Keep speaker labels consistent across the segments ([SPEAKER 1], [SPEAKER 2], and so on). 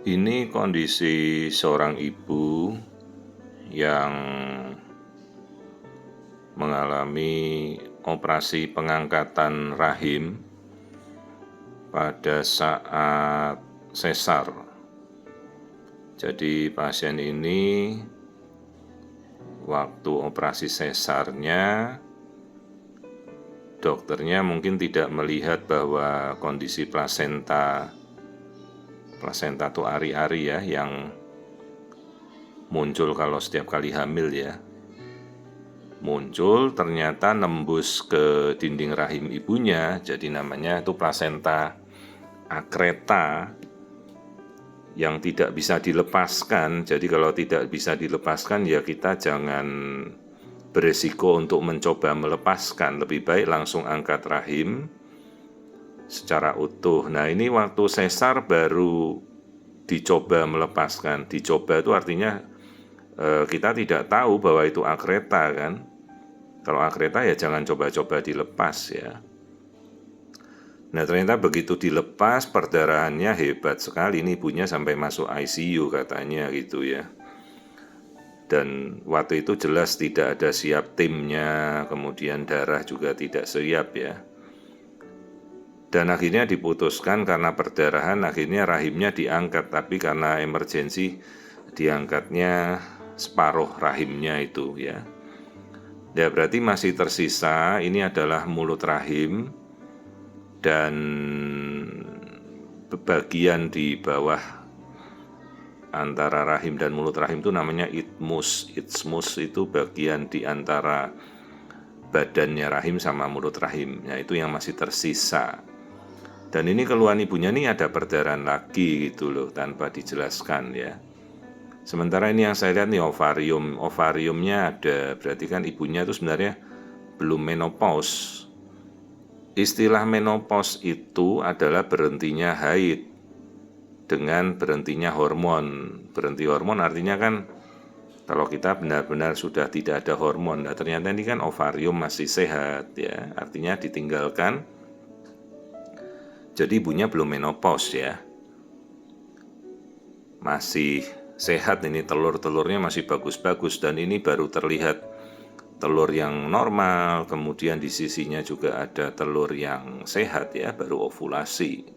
[SPEAKER 1] Ini kondisi seorang ibu yang mengalami operasi pengangkatan rahim pada saat sesar. Jadi pasien ini waktu operasi sesarnya, dokternya mungkin tidak melihat bahwa kondisi plasenta itu ari-ari ya, yang muncul kalau setiap kali hamil ya. Muncul ternyata nembus ke dinding rahim ibunya, jadi namanya itu plasenta akreta yang tidak bisa dilepaskan. Jadi kalau tidak bisa dilepaskan ya kita jangan beresiko untuk mencoba melepaskan, lebih baik langsung angkat rahim secara utuh. Nah ini waktu sesar baru dicoba melepaskan. Dicoba itu artinya kita tidak tahu bahwa itu akreta kan. Kalau akreta ya jangan coba-coba dilepas ya. Nah ternyata begitu dilepas perdarahannya hebat sekali. Ini ibunya sampai masuk ICU katanya gitu ya. Dan waktu itu jelas tidak ada siap timnya, kemudian darah juga tidak siap ya. Dan akhirnya diputuskan karena perdarahan, akhirnya rahimnya diangkat. Tapi karena emergensi diangkatnya separuh rahimnya itu ya. Ya berarti masih tersisa, ini adalah mulut rahim. Dan bagian di bawah antara rahim dan mulut rahim itu namanya isthmus. Isthmus itu bagian di antara badannya rahim sama mulut rahim. Nah itu yang masih tersisa. Dan ini keluhan ibunya nih ada perdarahan lagi gitu loh, tanpa dijelaskan ya. Sementara ini yang saya lihat nih ovariumnya ada, berarti kan ibunya itu sebenarnya belum menopause. Istilah menopause itu adalah berhentinya haid dengan berhentinya hormon. Berhenti hormon artinya kan kalau kita benar-benar sudah tidak ada hormon. Nah ternyata ini kan ovarium masih sehat ya, artinya ditinggalkan. Jadi ibunya belum menopause ya, masih sehat, ini telur-telurnya masih bagus-bagus. Dan ini baru terlihat telur yang normal, kemudian di sisinya juga ada telur yang sehat ya, baru ovulasi.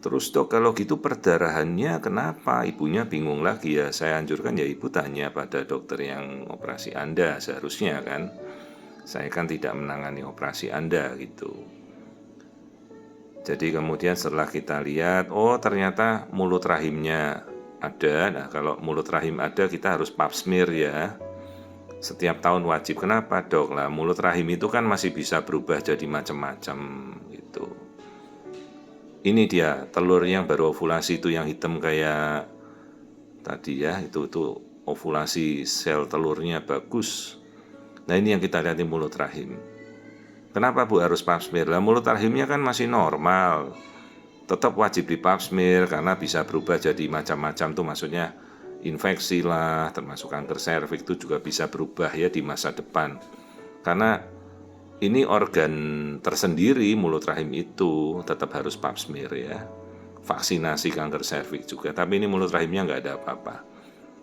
[SPEAKER 1] Terus dok kalau gitu perdarahannya kenapa? Ibunya bingung lagi ya. Saya anjurkan ya ibu tanya pada dokter yang operasi Anda seharusnya kan. Saya kan tidak menangani operasi Anda gitu. Jadi kemudian setelah kita lihat, oh ternyata mulut rahimnya ada. Nah kalau mulut rahim ada kita harus pap smear ya. Setiap tahun wajib. Kenapa dok? Lah mulut rahim itu kan masih bisa berubah jadi macam-macam gitu. Ini dia telur yang baru ovulasi itu yang hitam kayak tadi ya, itu ovulasi sel telurnya bagus. Nah ini yang kita lihat di mulut rahim. Kenapa Bu harus pap smear? Lah mulut rahimnya kan masih normal. Tetap wajib di pap smear karena bisa berubah jadi macam-macam tuh, maksudnya infeksi lah, termasuk kanker serviks itu juga bisa berubah ya di masa depan. Karena ini organ tersendiri mulut rahim itu tetap harus pap smear ya. Vaksinasi kanker serviks juga, tapi ini mulut rahimnya nggak ada apa-apa.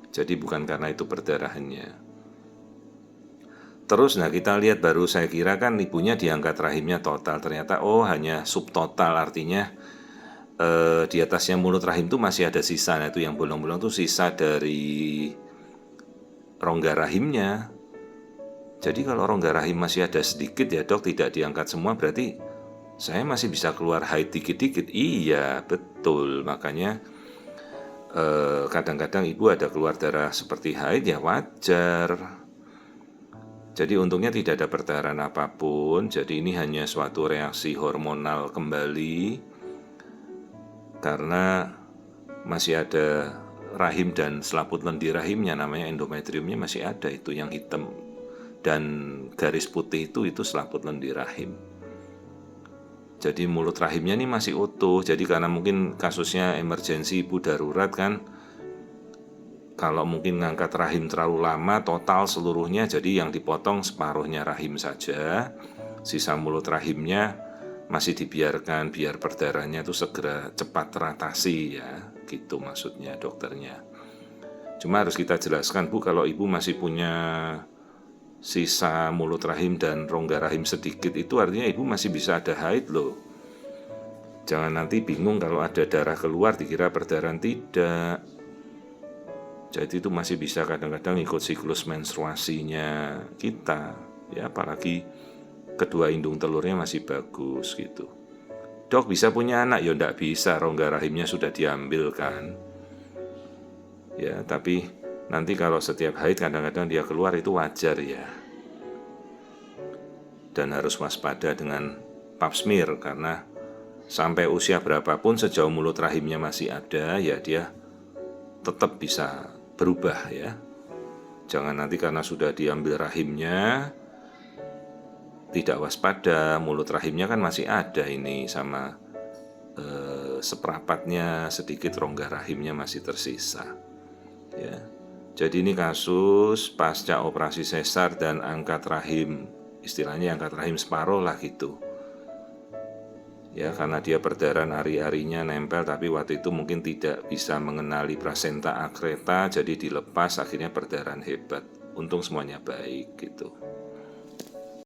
[SPEAKER 1] Jadi bukan karena itu perdarahannya. Terus nah kita lihat baru saya kira kan ibunya diangkat rahimnya total, ternyata oh hanya subtotal, artinya di atasnya mulut rahim itu masih ada sisa. Nah itu yang bolong-bolong itu sisa dari rongga rahimnya. Jadi kalau rongga rahim masih ada sedikit ya dok, tidak diangkat semua, berarti saya masih bisa keluar haid dikit-dikit. Iya betul, makanya kadang-kadang ibu ada keluar darah seperti haid ya wajar. Jadi untungnya tidak ada perdarahan apapun. Jadi ini hanya suatu reaksi hormonal kembali karena masih ada rahim dan selaput lendir rahimnya, namanya endometriumnya masih ada, itu yang hitam dan garis putih itu selaput lendir rahim. Jadi mulut rahimnya ini masih utuh. Jadi karena mungkin kasusnya emergensi ibu darurat kan, kalau mungkin ngangkat rahim terlalu lama total seluruhnya, jadi yang dipotong separuhnya rahim saja, sisa mulut rahimnya masih dibiarkan biar perdarahannya itu segera cepat teratasi ya, gitu maksudnya dokternya. Cuma harus kita jelaskan, Bu, kalau ibu masih punya sisa mulut rahim dan rongga rahim sedikit, itu artinya ibu masih bisa ada haid loh. Jangan nanti bingung kalau ada darah keluar dikira perdarahan, tidak. Jadi itu masih bisa kadang-kadang ikut siklus menstruasinya kita, ya, apalagi kedua indung telurnya masih bagus gitu. Dok, bisa punya anak? Ya enggak bisa, rongga rahimnya sudah diambil kan. Ya, tapi nanti kalau setiap haid kadang-kadang dia keluar itu wajar ya. Dan harus waspada dengan pap smear, karena sampai usia berapapun sejauh mulut rahimnya masih ada, ya dia tetap bisa berubah ya. Jangan nanti karena sudah diambil rahimnya tidak waspada, mulut rahimnya kan masih ada ini sama seperapatnya sedikit rongga rahimnya masih tersisa. Ya. Jadi ini kasus pasca operasi sesar dan angkat rahim, istilahnya angkat rahim separuh lah gitu. Ya, karena dia perdarahan hari-harinya nempel, tapi waktu itu mungkin tidak bisa mengenali plasenta akreta, jadi dilepas, akhirnya perdarahan hebat. Untung semuanya baik gitu.